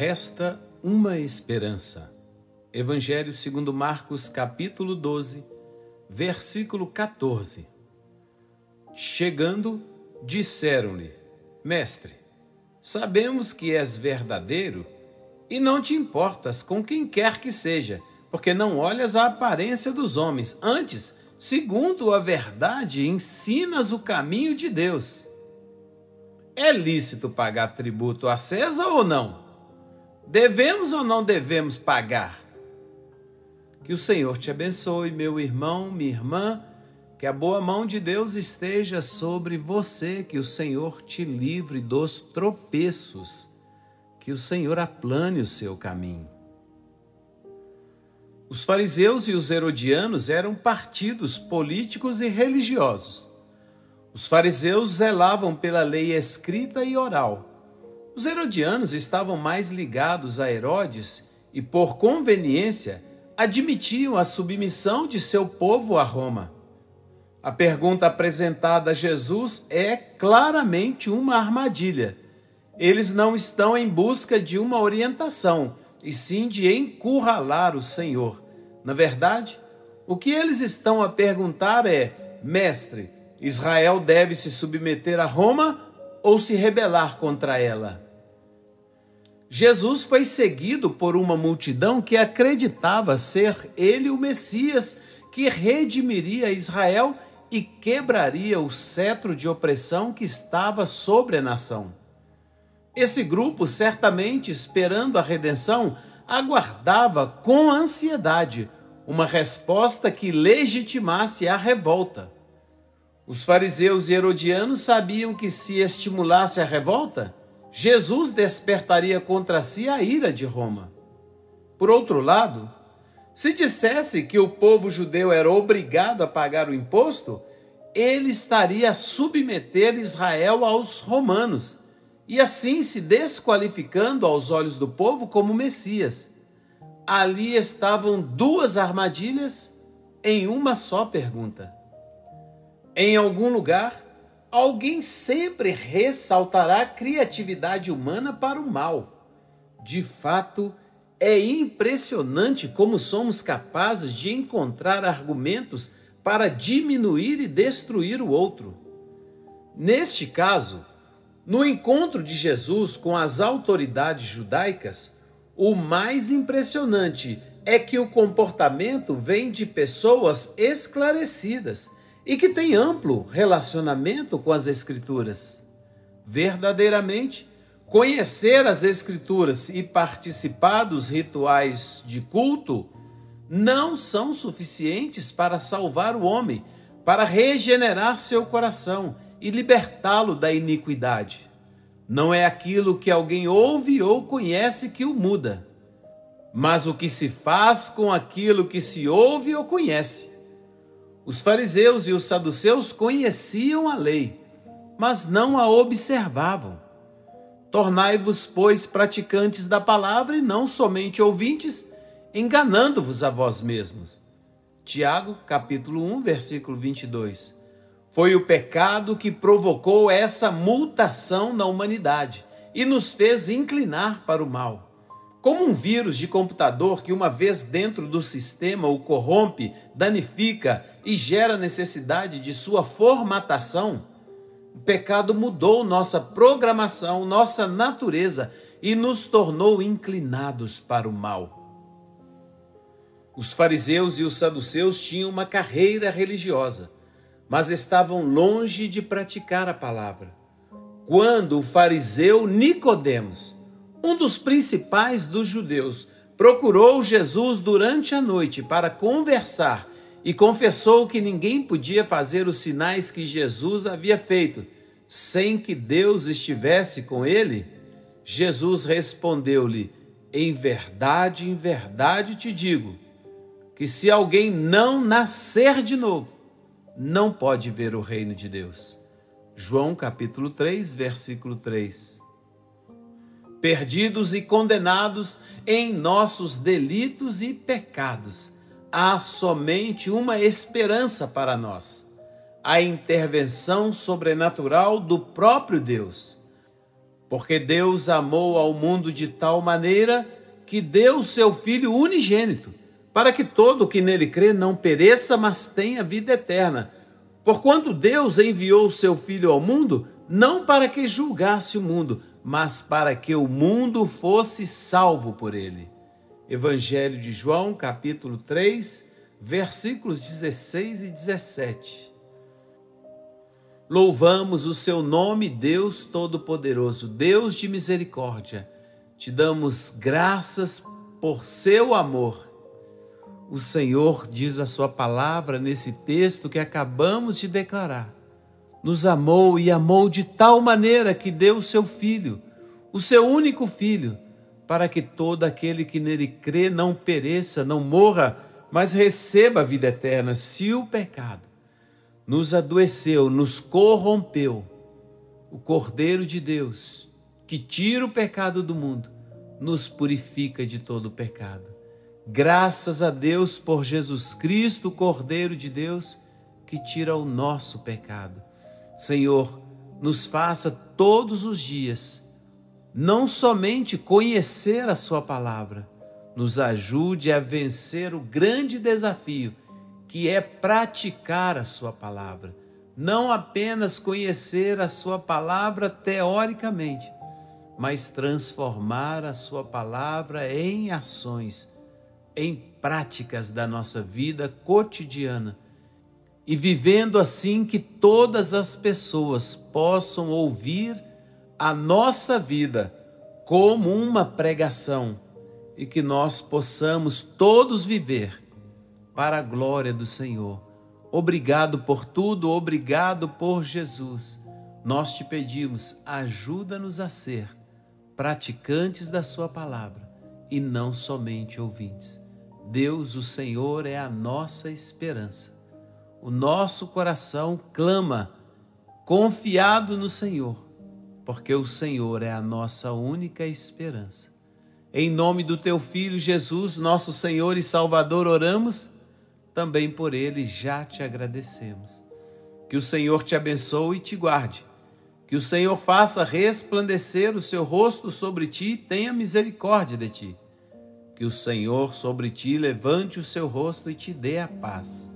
Resta uma esperança. Evangelho segundo Marcos, capítulo 12, versículo 14. Chegando, disseram-lhe: Mestre, sabemos que és verdadeiro e não te importas com quem quer que seja, porque não olhas a aparência dos homens. Antes, segundo a verdade, ensinas o caminho de Deus. É lícito pagar tributo a César ou não? Devemos ou não devemos pagar? Que o Senhor te abençoe, meu irmão, minha irmã, que a boa mão de Deus esteja sobre você, que o Senhor te livre dos tropeços, que o Senhor aplane o seu caminho. Os fariseus e os herodianos eram partidos políticos e religiosos. Os fariseus zelavam pela lei escrita e oral. Os herodianos estavam mais ligados a Herodes e, por conveniência, admitiam a submissão de seu povo a Roma. A pergunta apresentada a Jesus é claramente uma armadilha. Eles não estão em busca de uma orientação, e sim de encurralar o Senhor. Na verdade, o que eles estão a perguntar é: Mestre, Israel deve se submeter a Roma ou se rebelar contra ela? Jesus foi seguido por uma multidão que acreditava ser ele o Messias que redimiria Israel e quebraria o cetro de opressão que estava sobre a nação. Esse grupo, certamente esperando a redenção, aguardava com ansiedade uma resposta que legitimasse a revolta. Os fariseus e herodianos sabiam que, se estimulasse a revolta, Jesus despertaria contra si a ira de Roma. Por outro lado, se dissesse que o povo judeu era obrigado a pagar o imposto, ele estaria a submeter Israel aos romanos, e assim se desqualificando aos olhos do povo como Messias. Ali estavam duas armadilhas em uma só pergunta. Em algum lugar, alguém sempre ressaltará a criatividade humana para o mal. De fato, é impressionante como somos capazes de encontrar argumentos para diminuir e destruir o outro. Neste caso, no encontro de Jesus com as autoridades judaicas, o mais impressionante é que o comportamento vem de pessoas esclarecidas e que têm amplo relacionamento com as Escrituras. Verdadeiramente, conhecer as Escrituras e participar dos rituais de culto não são suficientes para salvar o homem, para regenerar seu coração e libertá-lo da iniquidade. Não é aquilo que alguém ouve ou conhece que o muda, mas o que se faz com aquilo que se ouve ou conhece. Os fariseus e os saduceus conheciam a lei, mas não a observavam. Tornai-vos, pois, praticantes da palavra e não somente ouvintes, enganando-vos a vós mesmos. Tiago, capítulo 1, versículo 22. Foi o pecado que provocou essa mutação na humanidade e nos fez inclinar para o mal. Como um vírus de computador que, uma vez dentro do sistema, o corrompe, danifica e gera necessidade de sua formatação, o pecado mudou nossa programação, nossa natureza e nos tornou inclinados para o mal. Os fariseus e os saduceus tinham uma carreira religiosa, mas estavam longe de praticar a palavra. Quando o fariseu Nicodemos, um dos principais dos judeus, procurou Jesus durante a noite para conversar e confessou que ninguém podia fazer os sinais que Jesus havia feito sem que Deus estivesse com ele, Jesus respondeu-lhe: em verdade te digo, que se alguém não nascer de novo, não pode ver o reino de Deus. João capítulo 3, versículo 3. Perdidos e condenados em nossos delitos e pecados, há somente uma esperança para nós: a intervenção sobrenatural do próprio Deus. Porque Deus amou ao mundo de tal maneira que deu o seu Filho unigênito, para que todo o que nele crê não pereça, mas tenha vida eterna. Porquanto Deus enviou o seu Filho ao mundo, não para que julgasse o mundo, mas para que o mundo fosse salvo por ele. Evangelho de João, capítulo 3, versículos 16 e 17. Louvamos o seu nome, Deus Todo-Poderoso, Deus de misericórdia. Te damos graças por seu amor. O Senhor diz a sua palavra nesse texto que acabamos de declarar. Nos amou e amou de tal maneira que deu o seu Filho, o seu único Filho, para que todo aquele que nele crê não pereça, não morra, mas receba a vida eterna. Se o pecado nos adoeceu, nos corrompeu, o Cordeiro de Deus, que tira o pecado do mundo, nos purifica de todo o pecado. Graças a Deus por Jesus Cristo, o Cordeiro de Deus, que tira o nosso pecado. Senhor, nos faça todos os dias, não somente conhecer a sua palavra, nos ajude a vencer o grande desafio que é praticar a sua palavra. Não apenas conhecer a sua palavra teoricamente, mas transformar a sua palavra em ações, em práticas da nossa vida cotidiana. E vivendo assim que todas as pessoas possam ouvir a nossa vida como uma pregação e que nós possamos todos viver para a glória do Senhor. Obrigado por tudo, obrigado por Jesus. Nós te pedimos, ajuda-nos a ser praticantes da sua palavra e não somente ouvintes. Deus, o Senhor, é a nossa esperança. O nosso coração clama, confiado no Senhor, porque o Senhor é a nossa única esperança. Em nome do teu Filho Jesus, nosso Senhor e Salvador, oramos, também por ele já te agradecemos. Que o Senhor te abençoe e te guarde. Que o Senhor faça resplandecer o seu rosto sobre ti e tenha misericórdia de ti. Que o Senhor sobre ti levante o seu rosto e te dê a paz.